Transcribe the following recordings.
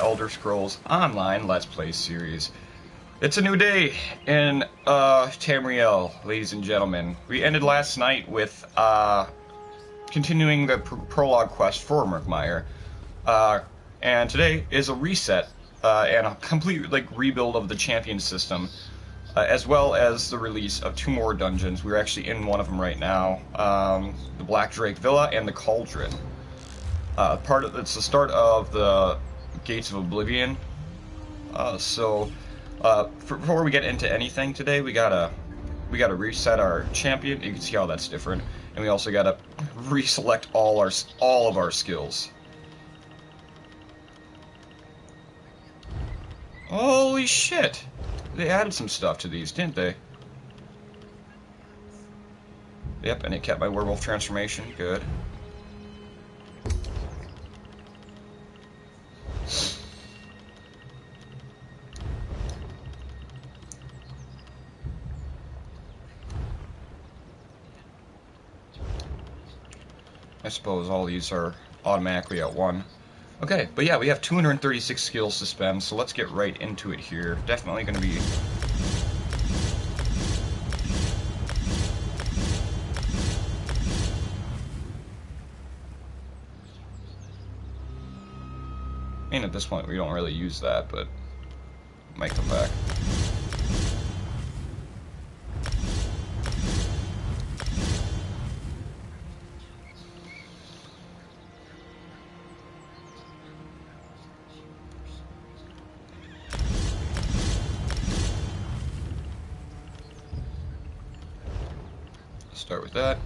Elder Scrolls Online Let's Play series. It's a new day in Tamriel, ladies and gentlemen. We ended last night with continuing the prologue quest for Murkmire, and today is a reset and a complete rebuild of the champion system, as well as the release of two more dungeons. We're actually in one of them right now, the Black Drake Villa and the Cauldron. It's the start of the Gates of Oblivion. Before we get into anything today, we gotta reset our champion. You can see how that's different, and we also gotta reselect all of our skills. Holy shit! They added some stuff to these, didn't they? Yep, and it kept my werewolf transformation. Good. I suppose all these are automatically at 1. Okay, but yeah, we have 236 skills to spend, so let's get right into it here. Definitely going to be... I mean, at this point, we don't really use that, but it might come back. Start with that.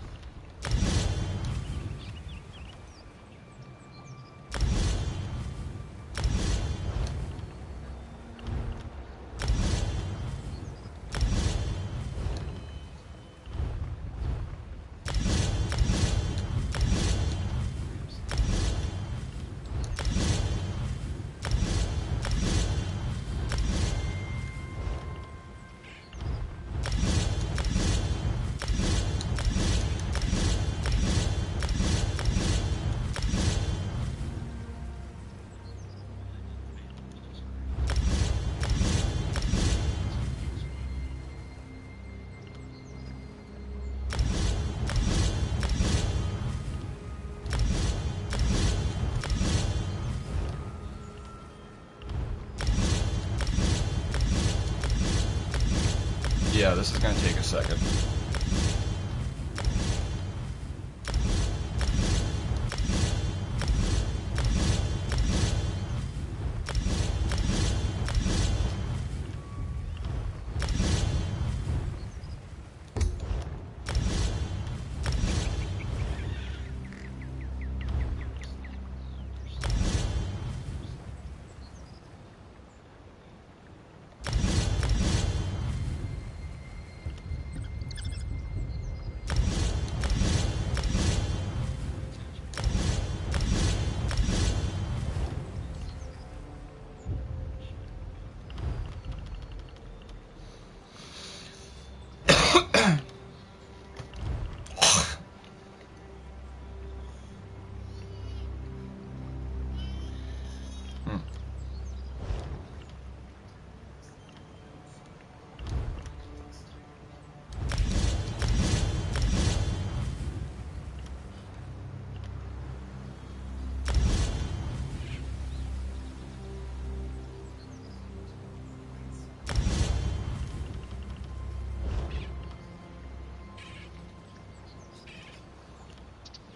Yeah, this is going to take a second.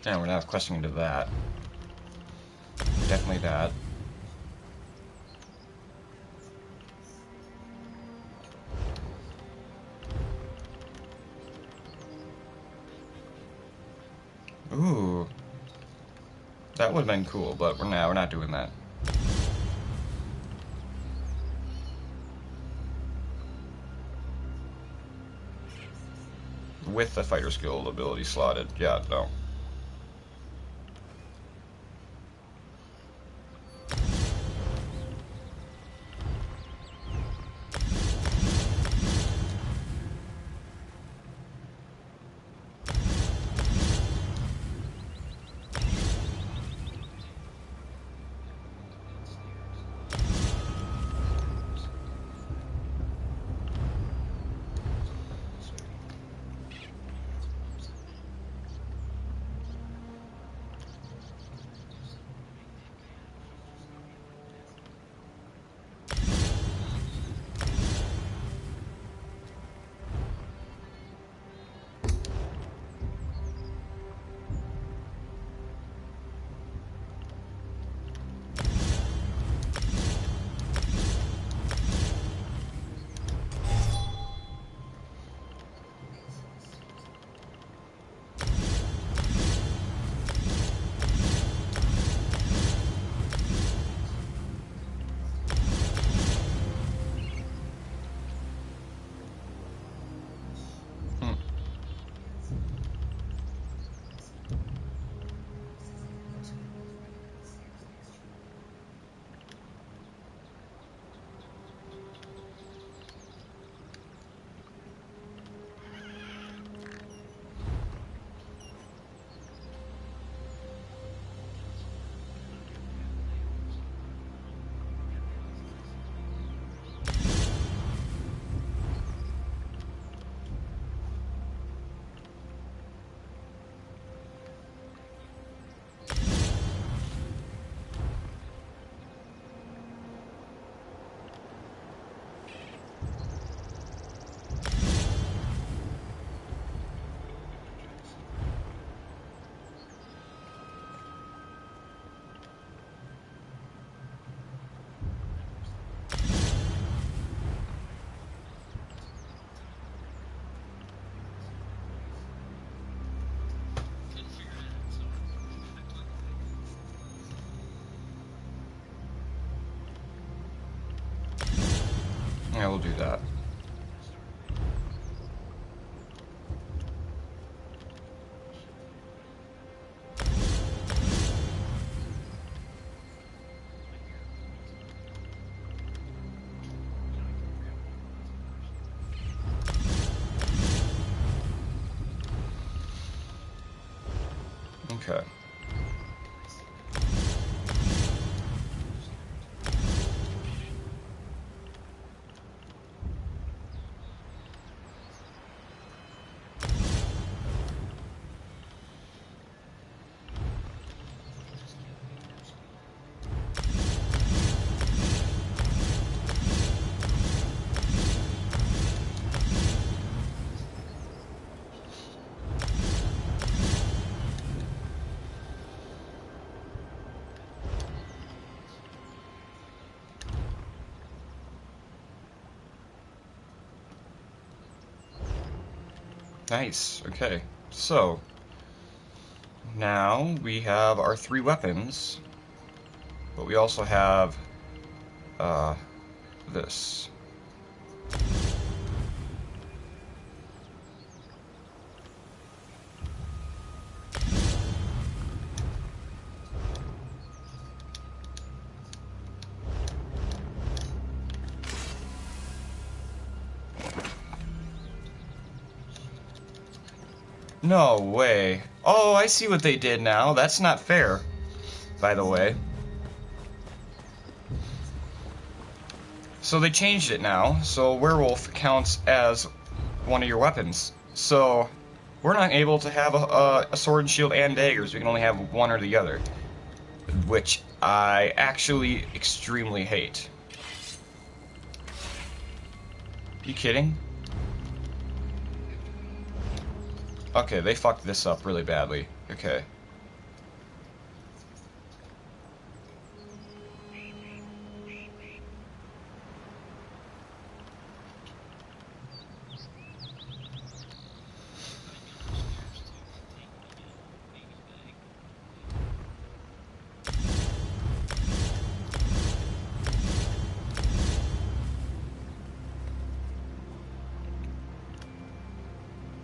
Yeah, we're not questioning to that. Definitely that. Ooh. That would have been cool, but we're not doing that. With the fighter skill ability slotted. Yeah, no. will do that. Okay. Nice. Okay. So now we have our 3 weapons, but we also have this. No way. Oh, I see what they did now. That's not fair, by the way. So they changed it now, so werewolf counts as one of your weapons. So we're not able to have a sword and shield and daggers. We can only have one or the other, which I actually extremely hate. You kidding? Okay, they fucked this up really badly. Okay.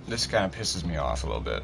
This kind of pisses me off a little bit.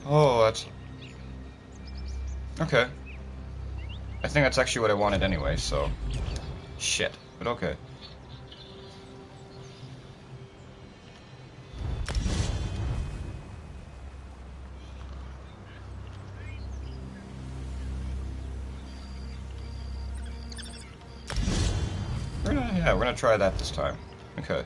Oh, that's... Okay. I think that's actually what I wanted anyway, so... Shit, but okay. We're gonna try that this time. Okay.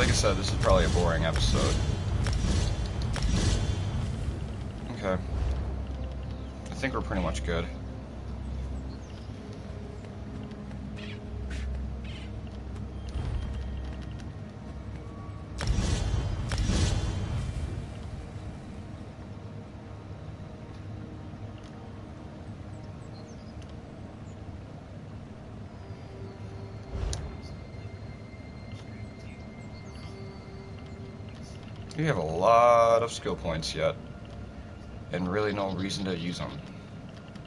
like I said, this is probably a boring episode. Okay. I think we're pretty much good. We have a lot of skill points yet, and really no reason to use them,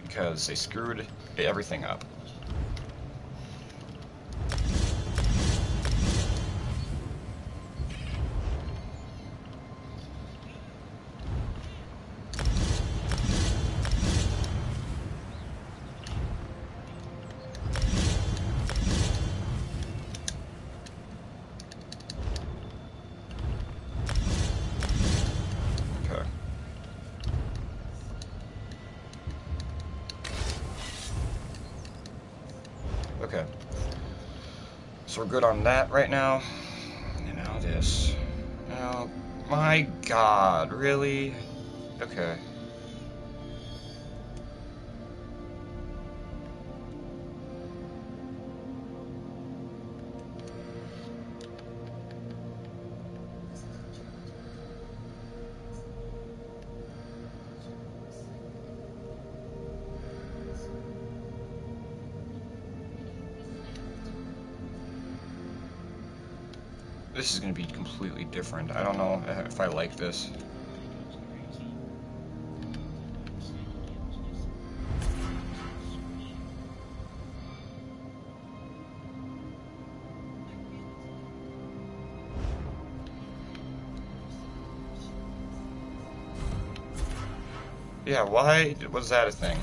because they screwed everything up. Okay. So we're good on that right now. And now this. Oh my god, really? Okay. This is going to be completely different. I don't know if I like this. Yeah, why was that a thing?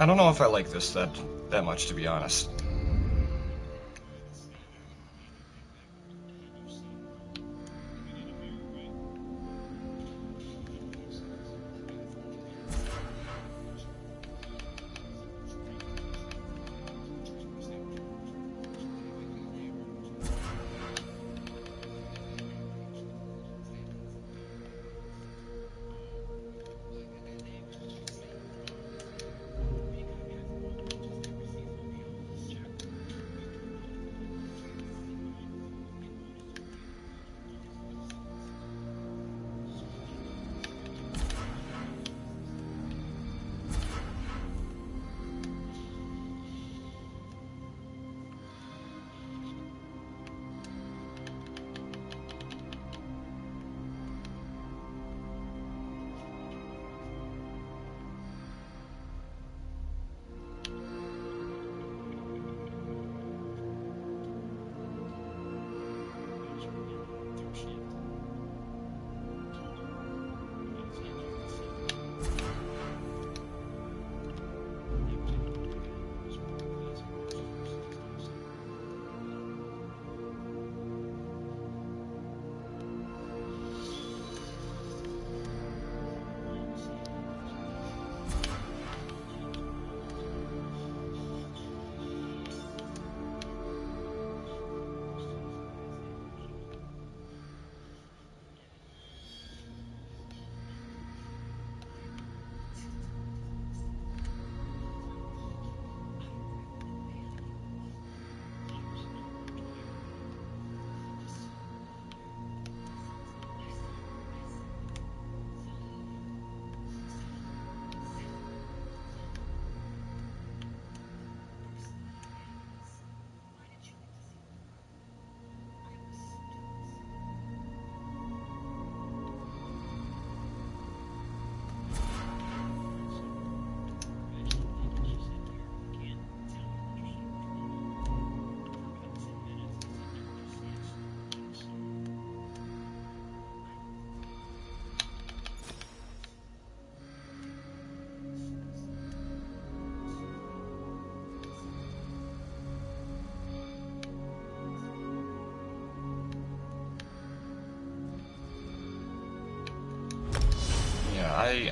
I don't know if I like this that much, to be honest.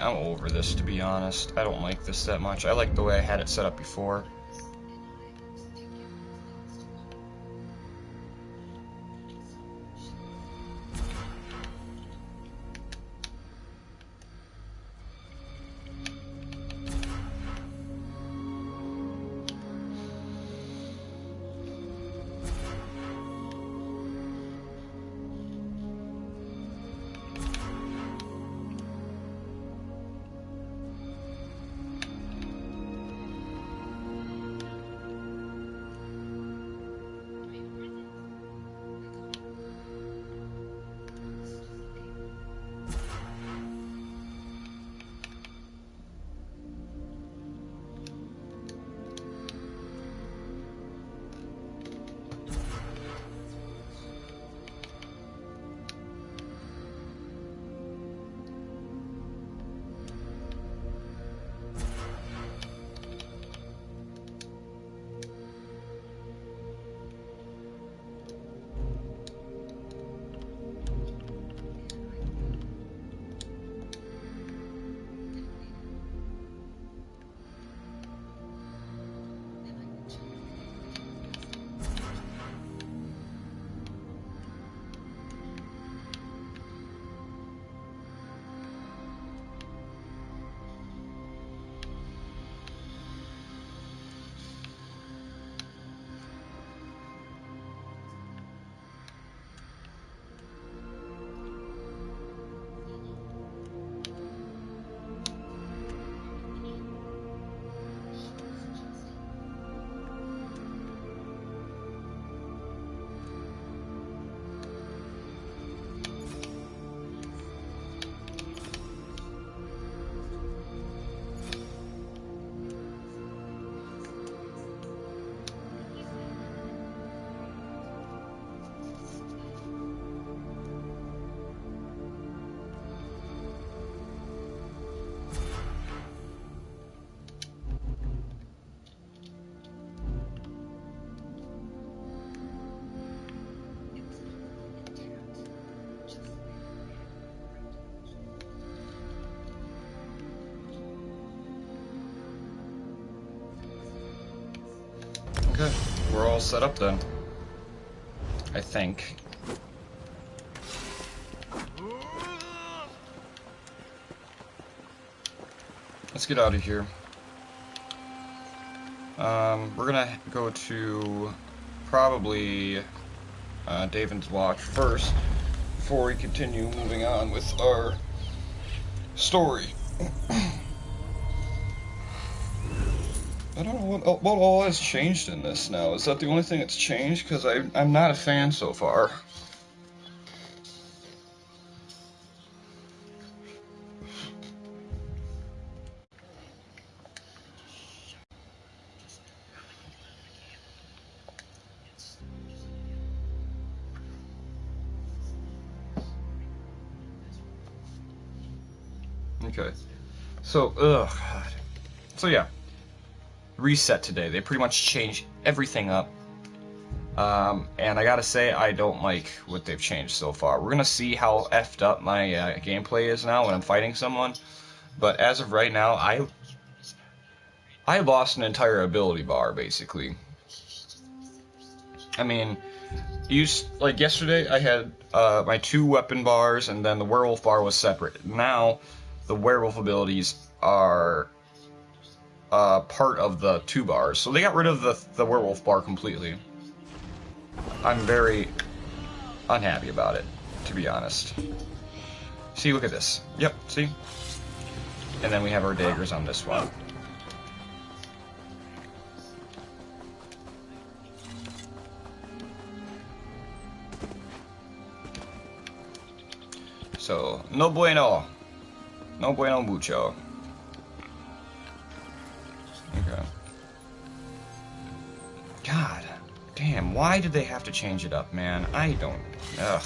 I'm over this, to be honest. I don't like this that much. I like the way I had it set up before. Okay, we're all set up then. I think. Let's get out of here. We're gonna go to probably David's watch first before we continue moving on with our story. I don't know what all has changed in this now. Is that the only thing that's changed? Because I'm not a fan so far. Okay. So, God. So yeah. Reset today. They pretty much changed everything up. And I gotta say, I don't like what they've changed so far. We're gonna see how effed up my gameplay is now when I'm fighting someone. But as of right now, I lost an entire ability bar, basically. I mean, like yesterday, I had my 2 weapon bars, and then the werewolf bar was separate. Now, the werewolf abilities are part of the 2 bars, so they got rid of the werewolf bar completely. I'm very unhappy about it, to be honest. See, look at this. Yep, see? And then we have our daggers on this one. So, no bueno. No bueno mucho. Okay. God damn, why did they have to change it up, man? I don't... Ugh.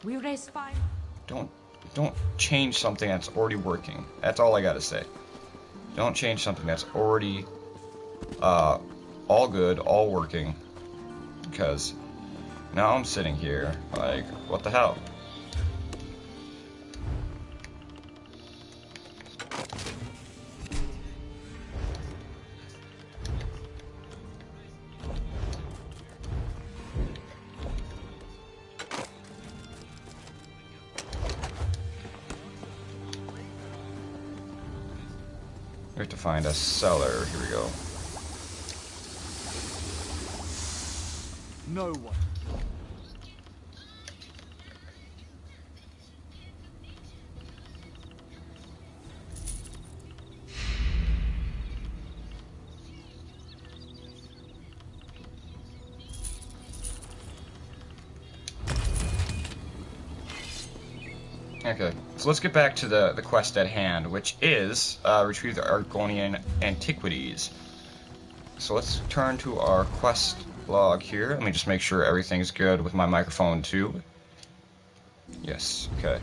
We raise fire. Don't change something that's already working. That's all I gotta say. Don't change something that's already all good, all working. Because now I'm sitting here like, what the hell? We have to find a cellar. Here we go. No one. Okay, so let's get back to the quest at hand, which is retrieve the Argonian antiquities. So let's turn to our quest log here. Let me just make sure everything's good with my microphone too. Yes, okay.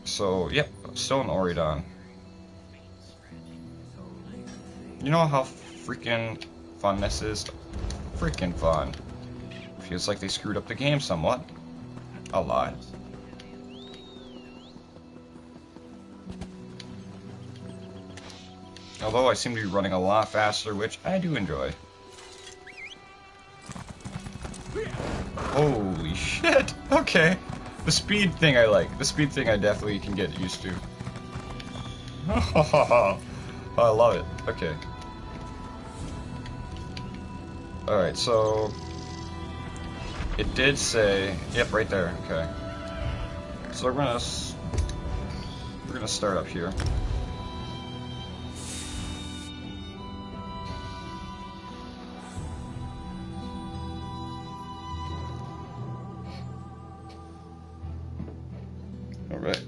So, yep, still in Oridon. You know how freaking fun this is? Freaking fun. Feels like they screwed up the game somewhat. A lot. Although I seem to be running a lot faster, which I do enjoy. Holy shit! Okay. The speed thing I like. The speed thing I definitely can get used to. Oh, I love it. Okay. Alright, so... It did say... Yep, right there. Okay. So we're gonna start up here. Alright.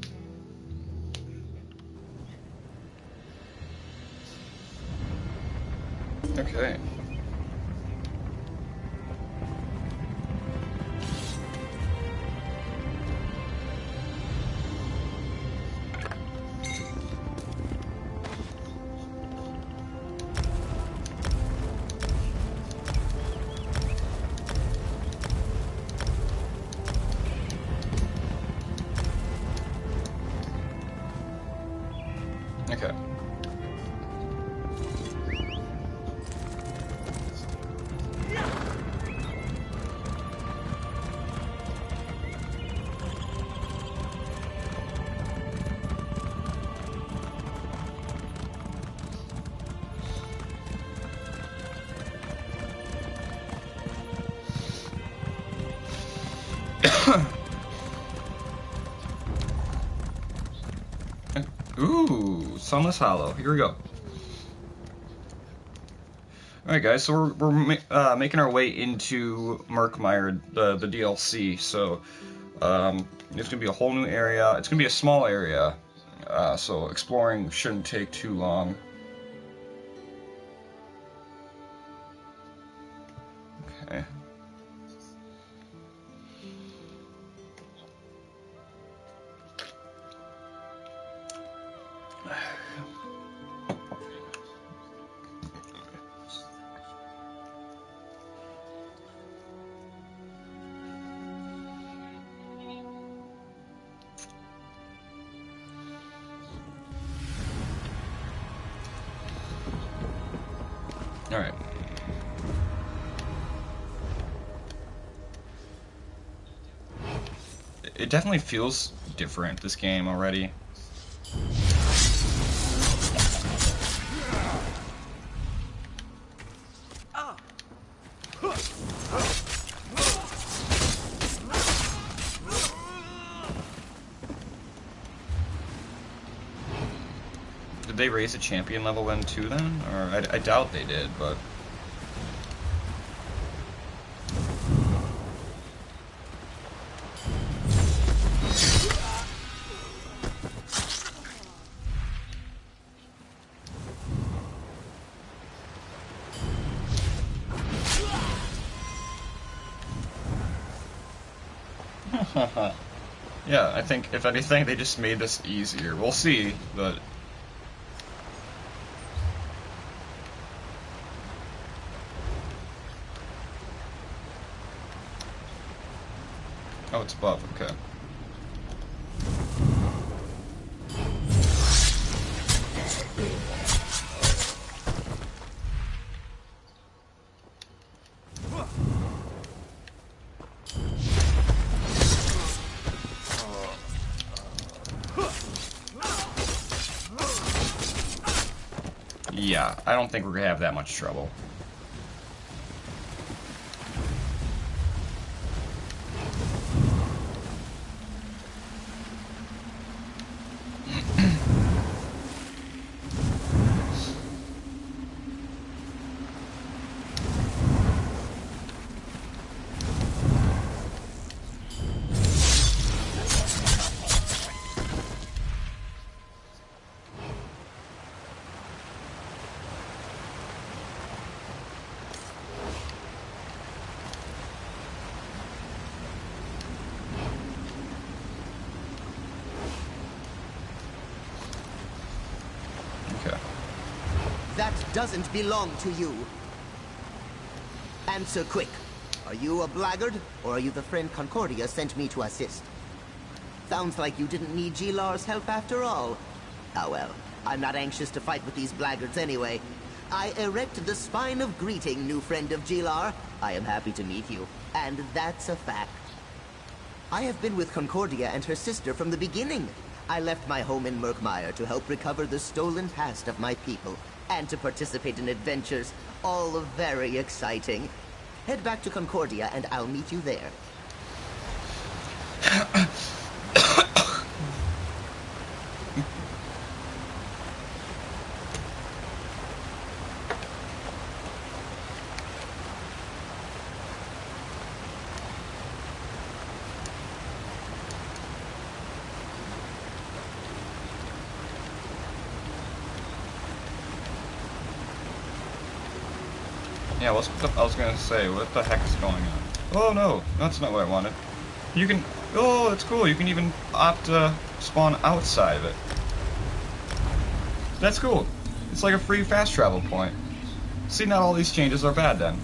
Okay. Okay. Ooh, Sunless Hollow. Here we go. Alright guys, so we're making our way into Murkmire, the DLC, so it's going to be a whole new area. It's going to be a small area, so exploring shouldn't take too long. Okay. Alright. It definitely feels different, this game, already. Did they raise the champion level then too then? Or I doubt they did, but... Yeah, I think, if anything, they just made this easier. We'll see, but... Oh, it's above, okay. Yeah, I don't think we're gonna have that much trouble. That doesn't belong to you. Answer quick. Are you a blackguard, or are you the friend Concordia sent me to assist? Sounds like you didn't need Gilar's help after all. Ah well, I'm not anxious to fight with these blackguards anyway. I erect the spine of greeting, new friend of Gilar. I am happy to meet you, and that's a fact. I have been with Concordia and her sister from the beginning. I left my home in Murkmire to help recover the stolen past of my people, and to participate in adventures, all very exciting. Head back to Concordia and I'll meet you there. Yeah, I was gonna say, what the heck is going on? Oh no, that's not what I wanted. You can, oh, it's cool, you can even opt to spawn outside of it. That's cool. It's like a free fast travel point. See, not all these changes are bad then.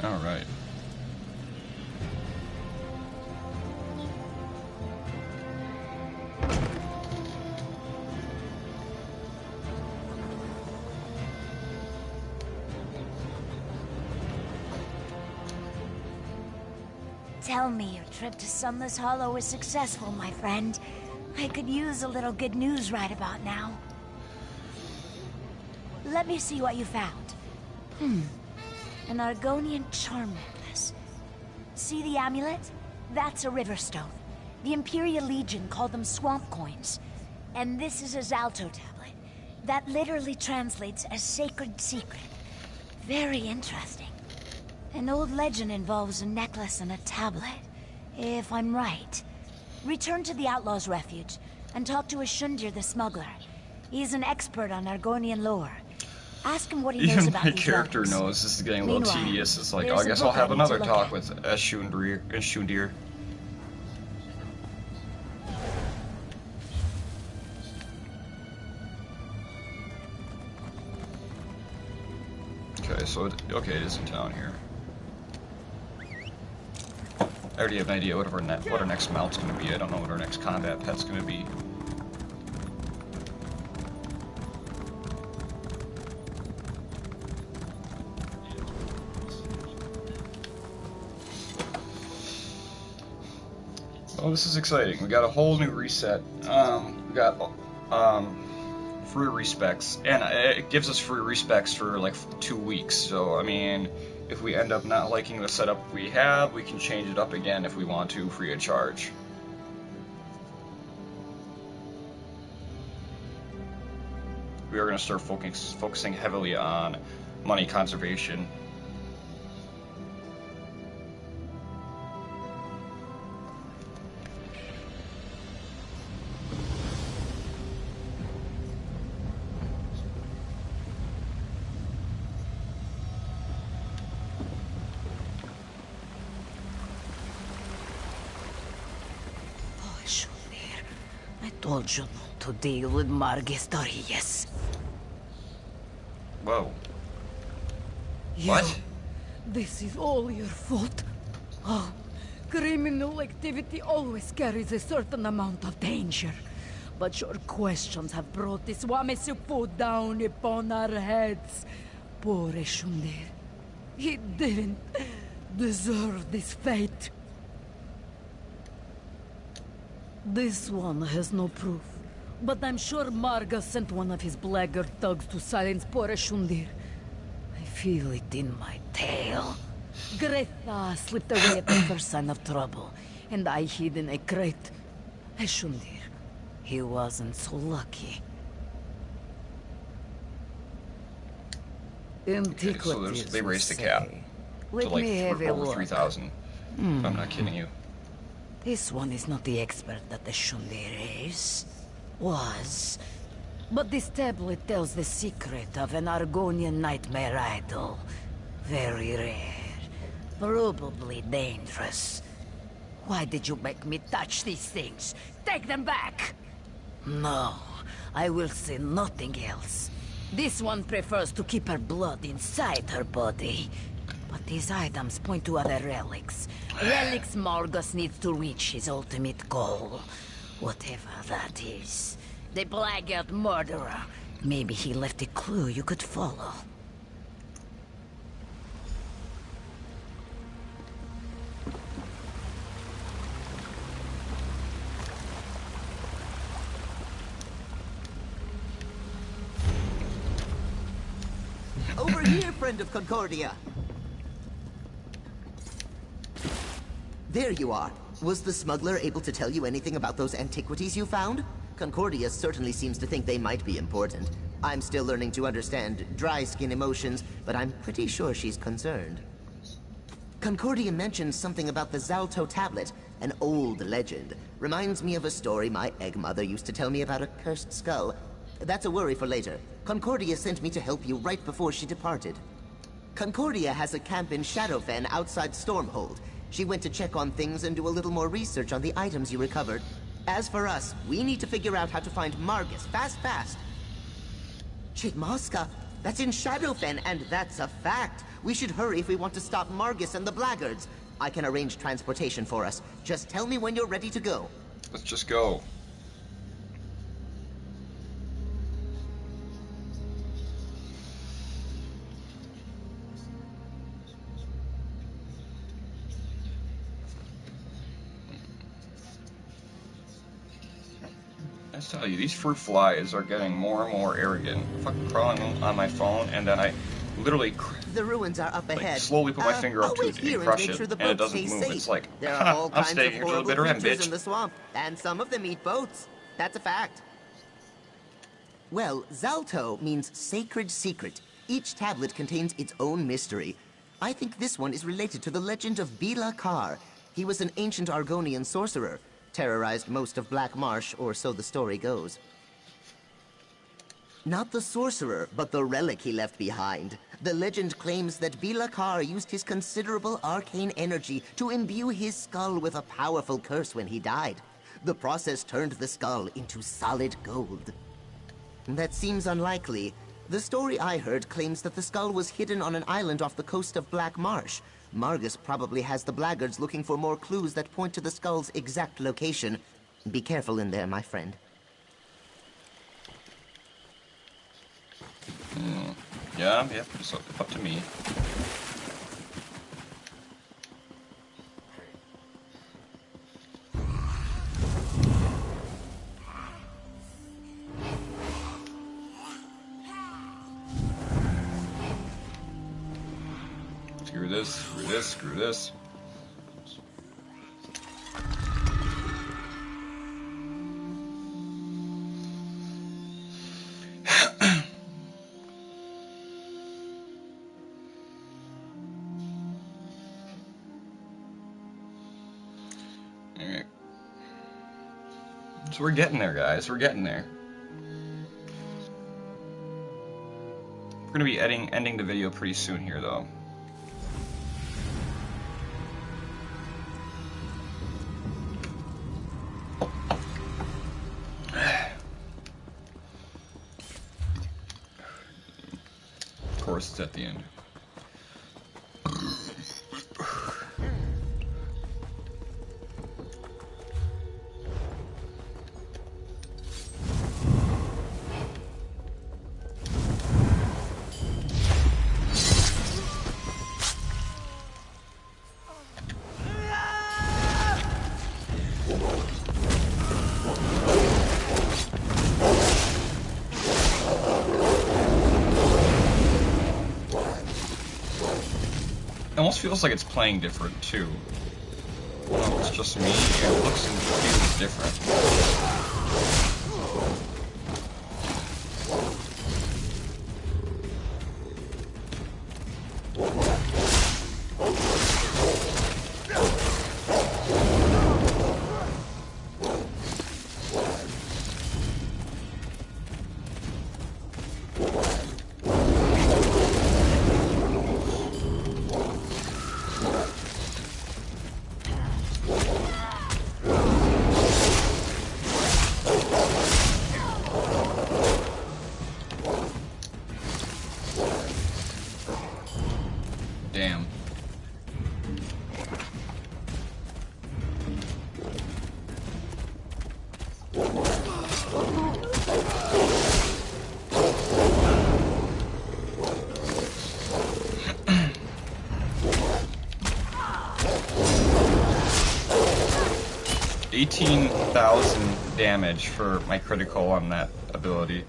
All right. Tell me your trip to Sunless Hollow was successful, my friend. I could use a little good news right about now. Let me see what you found. An Argonian charm necklace. See the amulet? That's a river stone. The Imperial Legion called them swamp coins. And this is a Zalto tablet. That literally translates as sacred secret. Very interesting. An old legend involves a necklace and a tablet, if I'm right. Return to the Outlaw's Refuge, and talk to Ashundir the smuggler. He's an expert on Argonian lore. Ask him what he knows Even about my these character relics. knows this is getting a little Meanwhile, tedious. It's like, oh, there's I a guess I'll book I have need another to look talk at. with Ashundir. Okay, so it is in town here. I already have an idea what our next mount's gonna be. I don't know what our next combat pet's gonna be. Oh, this is exciting. We got a whole new reset. We got free respecs, and it gives us free respecs for like 2 weeks. So, I mean, if we end up not liking the setup we have, we can change it up again if we want to, free of charge. We are going to start focusing heavily on money conservation. I told you not to deal with Margus Darius. Whoa. You, What? this is all your fault. Oh, criminal activity always carries a certain amount of danger. But your questions have brought this Wamisupu down upon our heads. Poor Eshundir. He didn't deserve this fate. This one has no proof, but I'm sure Marga sent one of his blackguard thugs to silence poor Eshundir. I feel it in my tail. Greta slipped away at the first sign of trouble, and I hid in a crate. Eshundir, he wasn't so lucky. Okay, so they raised the cap to Let like me have a over look. 3,000. I'm not kidding you. This one is not the expert that the Eshundir is. Was. But this tablet tells the secret of an Argonian nightmare idol. Very rare. Probably dangerous. Why did you make me touch these things? Take them back! No, I will say nothing else. This one prefers to keep her blood inside her body. But these items point to other relics. Relics Margus needs to reach his ultimate goal. Whatever that is. The blackguard murderer. Maybe he left a clue you could follow. Over here, friend of Concordia. There you are. Was the smuggler able to tell you anything about those antiquities you found? Concordia certainly seems to think they might be important. I'm still learning to understand dry skin emotions, but I'm pretty sure she's concerned. Concordia mentioned something about the Zalto tablet, an old legend. Reminds me of a story my egg mother used to tell me about a cursed skull. That's a worry for later. Concordia sent me to help you right before she departed. Concordia has a camp in Shadowfen outside Stormhold. She went to check on things and do a little more research on the items you recovered. As for us, we need to figure out how to find Margus. Fast. Chitmaska, That's in Shadowfen, and that's a fact. We should hurry if we want to stop Margus and the Blackguards. I can arrange transportation for us. Just tell me when you're ready to go. Let's just go. I tell you, these fruit flies are getting more and more arrogant. Fucking crawling on my phone, and then I literally The ruins are up ahead. slowly put my finger up I'll to wait it here and crush make it, sure the and it boats doesn't stay move. safe. It's like, There are all I'm kinds staying of here till the horrible bitter end, creatures bitch. in the swamp, and some of them eat boats. That's a fact. Well, Zalto means sacred secret. Each tablet contains its own mystery. I think this one is related to the legend of Bila Kar. He was an ancient Argonian sorcerer, terrorized most of Black Marsh, or so the story goes. Not the sorcerer, but the relic he left behind. The legend claims that Bila Kar used his considerable arcane energy to imbue his skull with a powerful curse when he died. The process turned the skull into solid gold. That seems unlikely. The story I heard claims that the skull was hidden on an island off the coast of Black Marsh. Margus probably has the Blackguards looking for more clues that point to the skull's exact location. Be careful in there, my friend. Yeah, it's up to me. Screw this, screw this, screw this. Alright. So we're getting there, guys. We're getting there. We're gonna be ending the video pretty soon here, though. Of course, it's at the end. 'It almost feels like it's playing different too. I don't know if it's just me. It looks and feels different. Damn. $18,000 damage for my critical on that ability.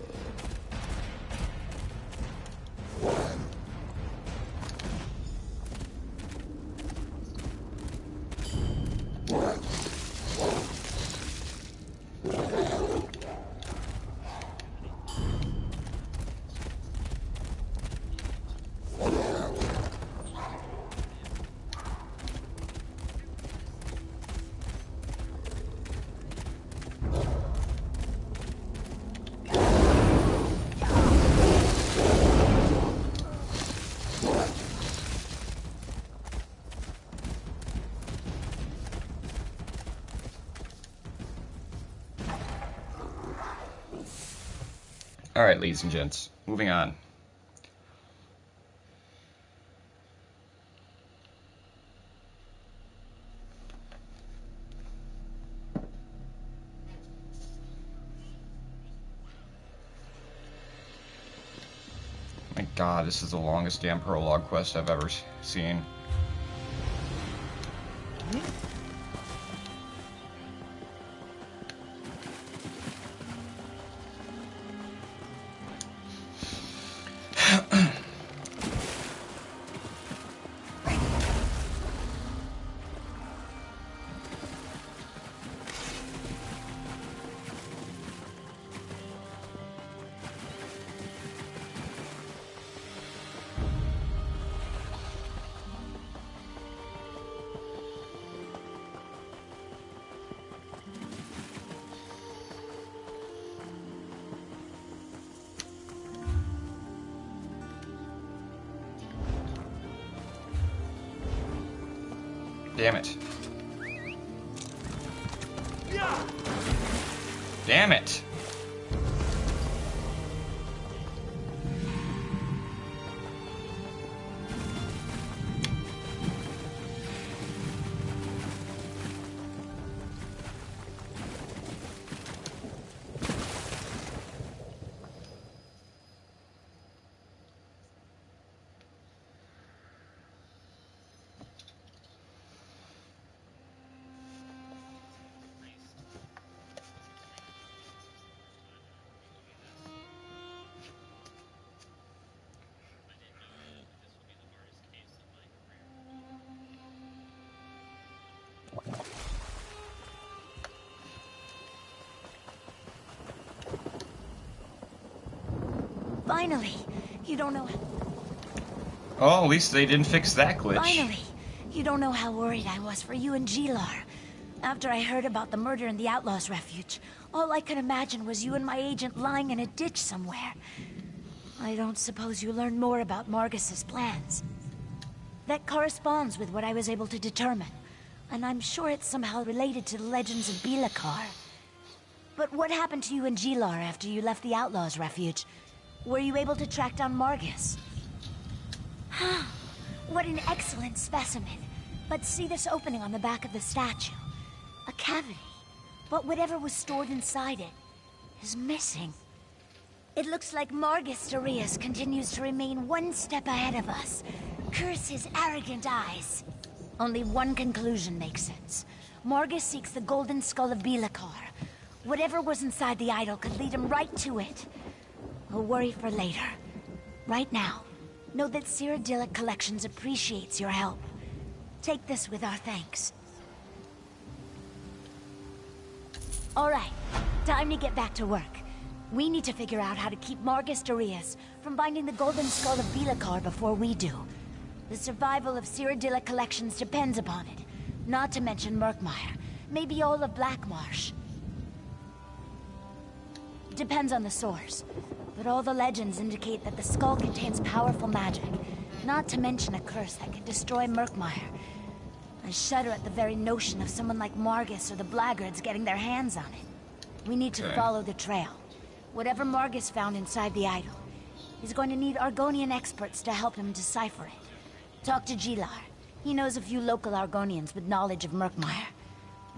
Alright, ladies and gents, moving on. God, this is the longest damn prologue quest I've ever seen. Damn it. Damn it! Finally! You don't know... Oh, at least they didn't fix that glitch. Finally! You don't know how worried I was for you and Gilar. After I heard about the murder in the Outlaws' Refuge, all I could imagine was you and my agent lying in a ditch somewhere. I don't suppose you learned more about Margus's plans. That corresponds with what I was able to determine, and I'm sure it's somehow related to the legends of Bilakar. But what happened to you and Gilar after you left the Outlaws' Refuge? Were you able to track down Margus? What an excellent specimen. But see this opening on the back of the statue? A cavity. But whatever was stored inside it is missing. It looks like Margus Darius continues to remain one step ahead of us. Curse his arrogant eyes. Only one conclusion makes sense. Margus seeks the golden skull of Bilakar. Whatever was inside the idol could lead him right to it. A worry for later. Right now, know that Cyrodiilic Collections appreciates your help. Take this with our thanks. Alright, time to get back to work. We need to figure out how to keep Margus Darius from finding the golden skull of Bilakar before we do. The survival of Cyrodiilic Collections depends upon it. Not to mention Murkmire. Maybe all of Blackmarsh. Depends on the source. But all the legends indicate that the skull contains powerful magic. Not to mention a curse that can destroy Murkmire. I shudder at the very notion of someone like Margus or the Blackguards getting their hands on it. We need to follow the trail. Whatever Margus found inside the idol, he's going to need Argonian experts to help him decipher it. Talk to Gilar. He knows a few local Argonians with knowledge of Murkmire.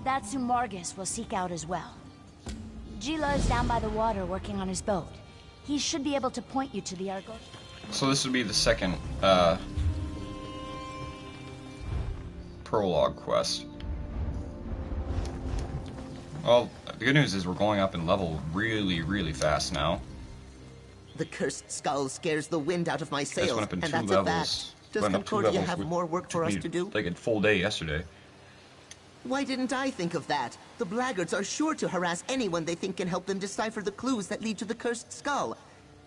That's who Margus will seek out as well. Gilar's down by the water working on his boat. He should be able to point you to the Argonian. So this would be the second prologue quest. Well, the good news is we're going up in level really, really fast now. The cursed skull scares the wind out of my I just sails, went up in and 2 that's levels. a fact. Does Went up 2 Concordia levels, have which more work for took us me to do? like a full day yesterday. Why didn't I think of that? The Blackguards are sure to harass anyone they think can help them decipher the clues that lead to the cursed skull.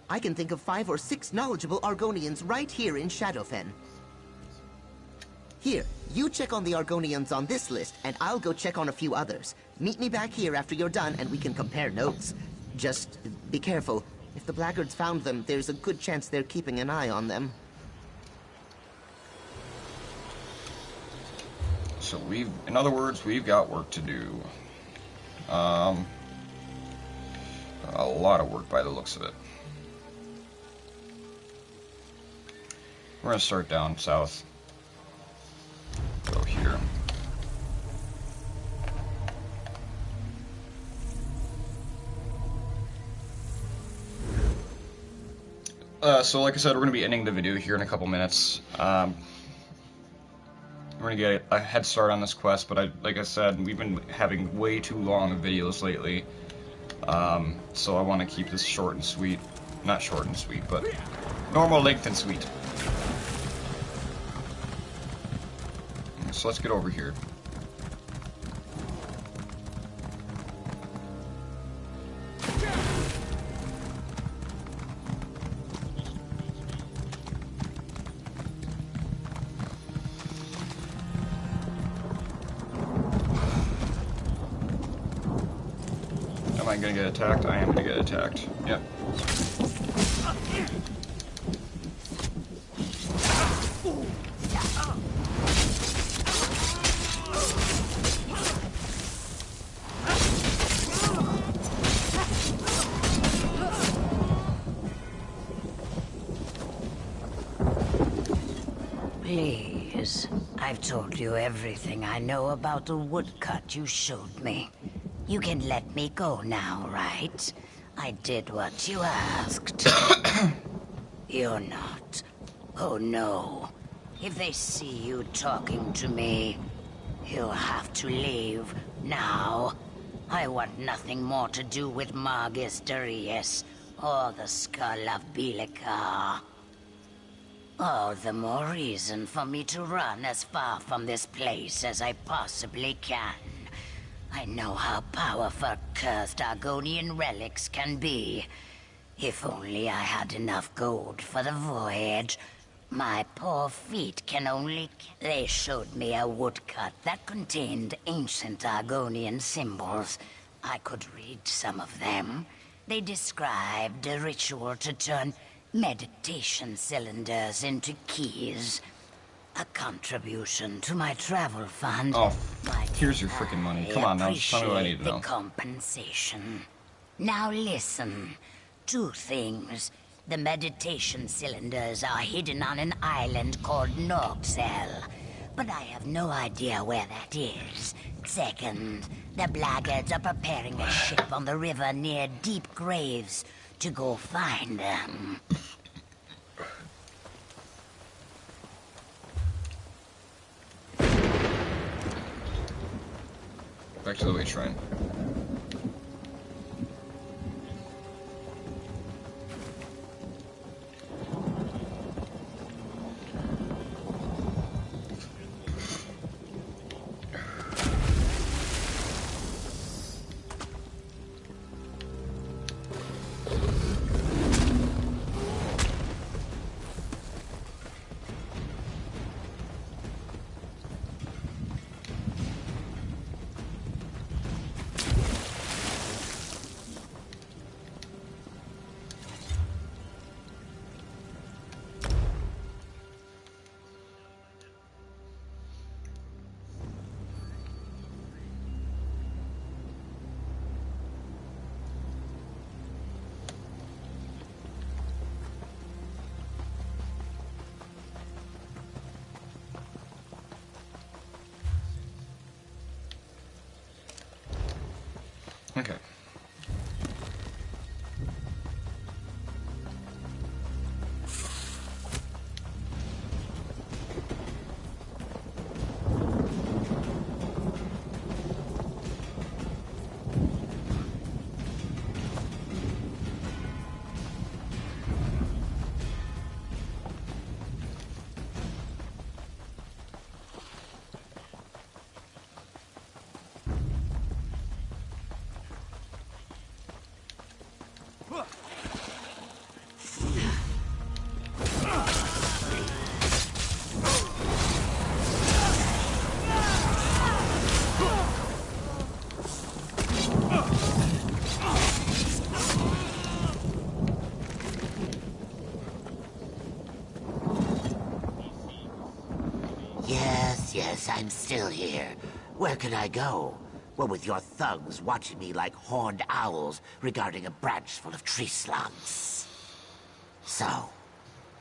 I can think of 5 or 6 knowledgeable Argonians right here in Shadowfen. Here, you check on the Argonians on this list, and I'll go check on a few others. Meet me back here after you're done, and we can compare notes. Just be careful. If the Blackguards found them, there's a good chance they're keeping an eye on them. So in other words, we've got work to do. A lot of work by the looks of it. We're gonna start down south. Go here. So like I said, we're going to be ending the video here in a couple minutes. We're going to get a head start on this quest, but like I said, we've been having way too long videos lately. So I want to keep this short and sweet. Not short and sweet, but normal length and sweet. So let's get over here. Am I gonna get attacked? I am gonna get attacked. Yep. Please, I've told you everything I know about the woodcut you showed me. You can let me go now, right? I did what you asked. You're not. Oh no. If they see you talking to me, you'll have to leave now. I want nothing more to do with Margus Darius or the skull of Bilica. All the more reason for me to run as far from this place as I possibly can. I know how powerful cursed Argonian relics can be. If only I had enough gold for the voyage. My poor feet can only... They showed me a woodcut that contained ancient Argonian symbols. I could read some of them. They described a ritual to turn meditation cylinders into keys. A contribution to my travel fund. Oh, here's your freaking money. Come on now, just tell me what I need to know. The compensation. Now listen. 2 things. The meditation cylinders are hidden on an island called Norxel, but I have no idea where that is. Second, the blackguards are preparing a ship on the river near Deep Graves to go find them. Back to the way shrine. Okay. Yes, I'm still here. Where can I go? Well, with your thugs watching me like horned owls regarding a branch full of tree slugs. So,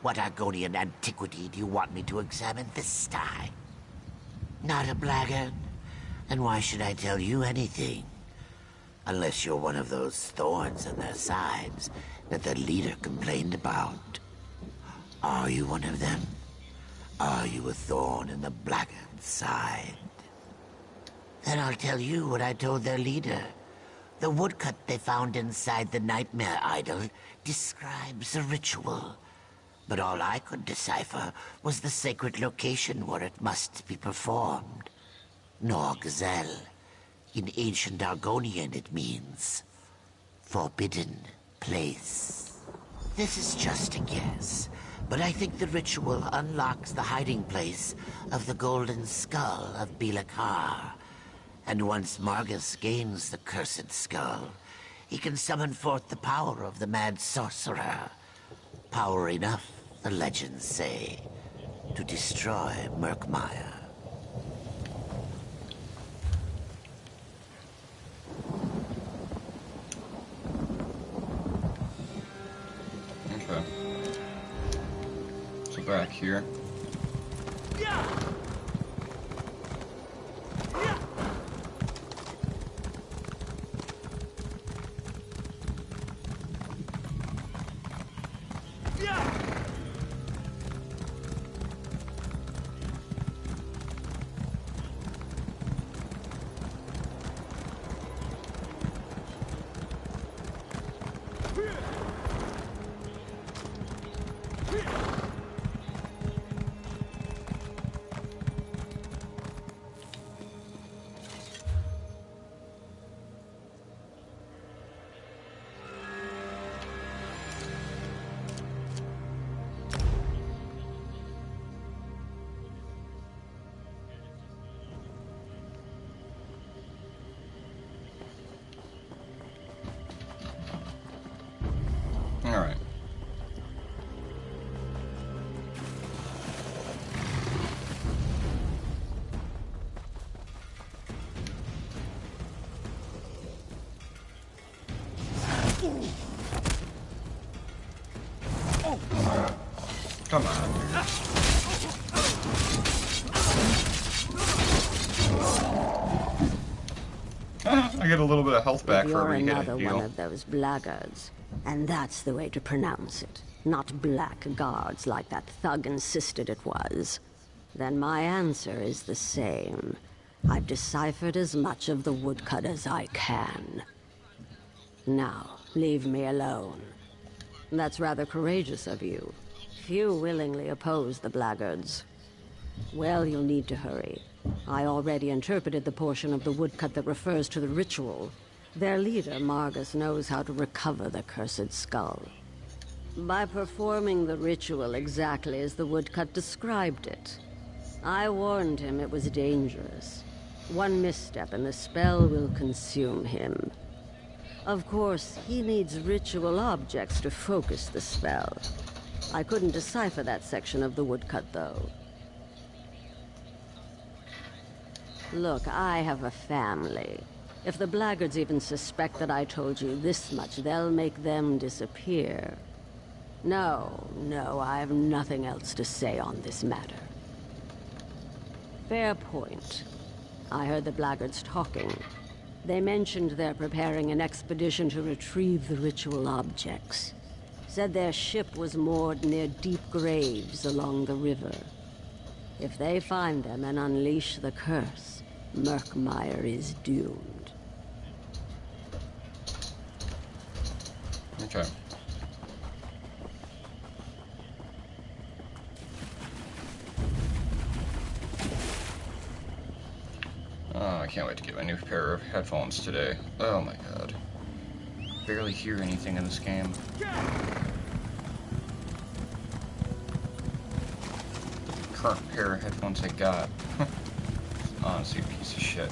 what Argonian antiquity do you want me to examine this time? Not a blackguard? Then why should I tell you anything? Unless you're one of those thorns in their sides that the leader complained about. Are you one of them? Are you a thorn in the blackguard's side? Then I'll tell you what I told their leader. The woodcut they found inside the nightmare idol describes a ritual. But all I could decipher was the sacred location where it must be performed. Norgzel. In ancient Argonian it means forbidden place. This is just a guess, but I think the ritual unlocks the hiding place of the golden skull of Bilakar. And once Margus gains the cursed skull, he can summon forth the power of the mad sorcerer. Power enough, the legends say, to destroy Murkmire. Okay. So back here. Alright. Come on, dude. I get a little bit of health back for You're every hit I another deal. one of those blackguards. And that's the way to pronounce it. Not blackguards like that thug insisted it was. Then my answer is the same. I've deciphered as much of the woodcut as I can. Now, leave me alone. That's rather courageous of you. Few willingly oppose the blackguards. Well, you'll need to hurry. I already interpreted the portion of the woodcut that refers to the ritual. Their leader, Margus, knows how to recover the cursed skull. By performing the ritual exactly as the woodcut described it. I warned him it was dangerous. One misstep and the spell will consume him. Of course, he needs ritual objects to focus the spell. I couldn't decipher that section of the woodcut, though. Look, I have a family. If the blackguards even suspect that I told you this much, they'll make them disappear. No, I have nothing else to say on this matter. Fair point. I heard the blackguards talking. They mentioned they're preparing an expedition to retrieve the ritual objects. Said their ship was moored near deep graves along the river. If they find them and unleash the curse, Murkmire is doomed. Okay. Oh, I can't wait to get my new pair of headphones today. Oh my god. Barely hear anything in this game. Current pair of headphones I got. Honestly, a piece of shit.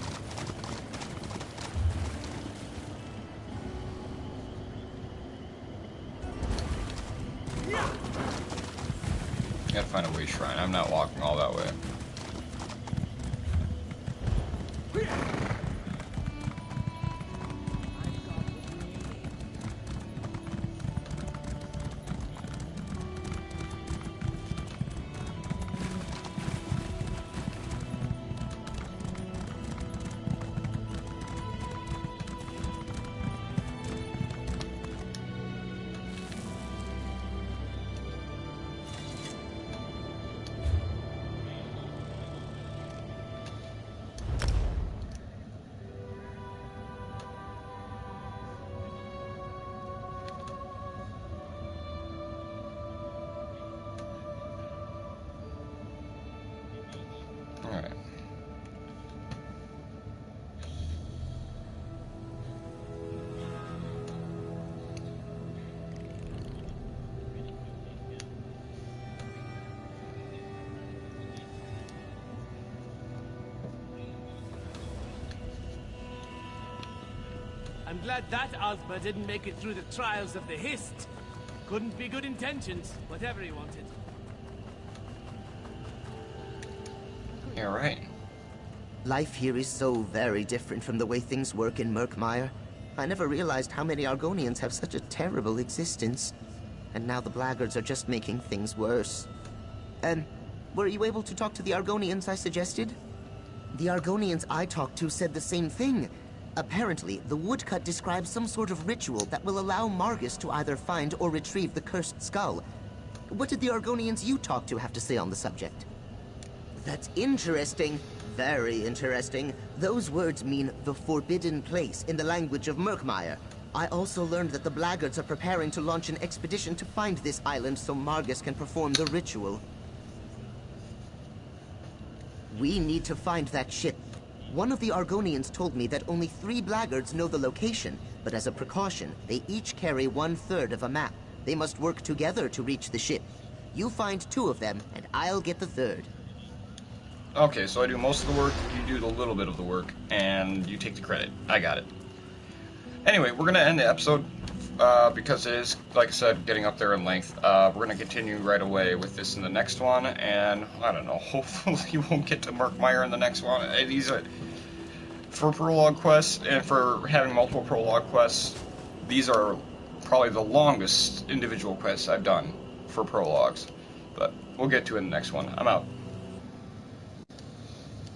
Gotta find a way shrine. I'm not walking all that way. I'm glad that Ozma didn't make it through the trials of the Hist. Couldn't be good intentions, whatever he wanted. Yeah, right. Life here is so very different from the way things work in Murkmire. I never realized how many Argonians have such a terrible existence. And now the blackguards are just making things worse. Were you able to talk to the Argonians I suggested? The Argonians I talked to said the same thing. Apparently, the woodcut describes some sort of ritual that will allow Margus to either find or retrieve the cursed skull. What did the Argonians you talked to have to say on the subject? That's interesting. Very interesting. Those words mean the forbidden place in the language of Murkmire. I also learned that the blackguards are preparing to launch an expedition to find this island so Margus can perform the ritual. We need to find that ship. One of the Argonians told me that only 3 blackguards know the location, but as a precaution, they each carry 1/3 of a map. They must work together to reach the ship. You find 2 of them, and I'll get the 3rd. Okay, so I do most of the work, you do the little bit of the work, and you take the credit. I got it. Anyway, we're going to end the episode because it is, like I said, getting up there in length. We're going to continue right away with this in the next one, and I don't know, hopefully you won't get to Murkmire in the next one. These are, for prologue quests and for having multiple prologue quests, these are probably the longest individual quests I've done for prologues. But we'll get to it in the next one. I'm out.